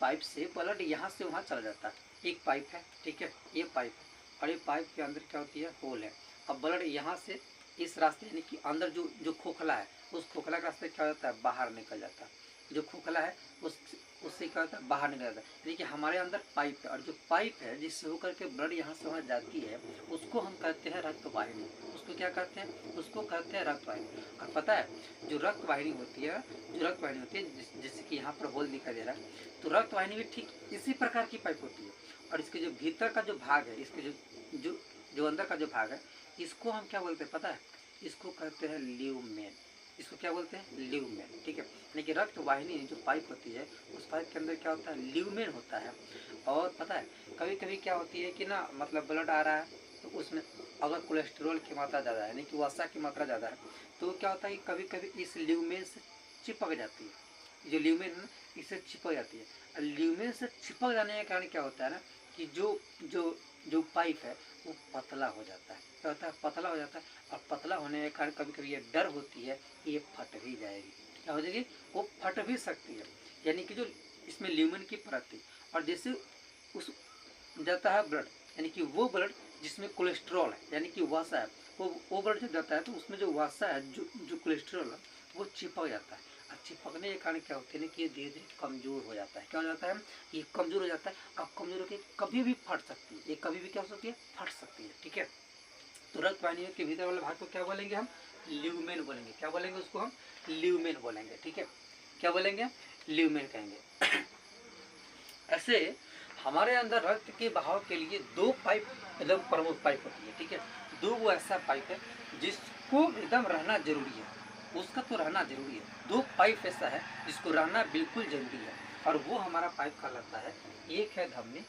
Pipe से blood यहाँ से वहाँ चला जाता है। एक पाइप है, ठीक है, ये पाइप है और ये पाइप के अंदर क्या होती है, होल है। अब ब्लड यहाँ से इस रास्ते यानी कि अंदर जो जो खोखला है उस खोखला के रास्ते क्या होता है, बाहर निकल जाता है। जो खोखला है उससे क्या होता है, बाहर निकल जाता है। यानी कि हमारे अंदर पाइप है और जो पाइप है जिससे होकर के ब्लड यहाँ से वहाँ जाती है उसको हम कहते हैं रक्त वाहिनी। उसको क्या कहते हैं, उसको कहते हैं रक्त वाहिनी। और पता है जो रक्त वाहिनी होती है, जैसे कि यहाँ पर होल दिखाई दे रहा है, तो रक्त वाहिनी भी ठीक इसी प्रकार की पाइप होती है। और इसके जो भीतर का जो भाग है, इसके जो जो अंदर का जो भाग है, इसको हम क्या बोलते हैं पता है, इसको कहते हैं ल्यूमेन। इसको क्या बोलते हैं, ल्यूमेन, ठीक है। यानी कि रक्त वाहिनी जो पाइप होती है उस पाइप के अंदर क्या होता है, ल्यूमेन होता है। और पता है कभी कभी क्या होती है कि ना, मतलब ब्लड आ रहा है तो उसमें अगर कोलेस्ट्रॉल की मात्रा ज़्यादा है, यानी कि वसा की मात्रा ज़्यादा है, तो क्या होता है कि कभी कभी इस ल्यूमेन से चिपक जाती है। जो ल्यूमेन है इससे चिपक जाती है। और ल्यूमेन से चिपक जाने के कारण क्या होता है ना कि जो जो जो पाइप है वो पतला हो जाता है। क्या होता है, पतला हो जाता है। और पतला होने के कारण कभी कभी ये डर होती है कि ये फट भी जाएगी। क्या हो जाएगी, वो फट भी सकती है। यानी कि जो इसमें ल्यूमेन की परत थी और जैसे उस जाता है ब्लड, यानी कि वो ब्लड जिसमें कोलेस्ट्रॉल है यानी कि वसा है, वो ब्लड जब जाता है तो उसमें जो वसा है, जो कोलेस्ट्रॉल है वो चिपक जाता है। और चिपकने के कारण क्या होता है ना कि ये धीरे धीरे कमज़ोर हो जाता है। क्या हो जाता है, ये कमज़ोर हो जाता है। अब कमज़ोर होकर कभी भी फट सकती है, ये कभी भी क्या हो सकती है, फट सकती है, ठीक है। तो रक्त वाहिनियों के भीतर वाले भाग को क्या बोलेंगे हम, ल्यूमेन बोलेंगे। क्या बोलेंगे उसको हम, ल्यूमेन बोलेंगे, ठीक है। क्या बोलेंगे, ल्यूमेन कहेंगे। ऐसे हमारे अंदर रक्त के बहाव के लिए दो पाइप एकदम प्रमुख पाइप होती है, ठीक है। दो वो ऐसा पाइप है जिसको एकदम रहना जरूरी है, उसका तो रहना जरूरी है। दो पाइप ऐसा है जिसको रहना बिल्कुल जरूरी है और वो हमारा पाइप कहलाता है, एक है धमनी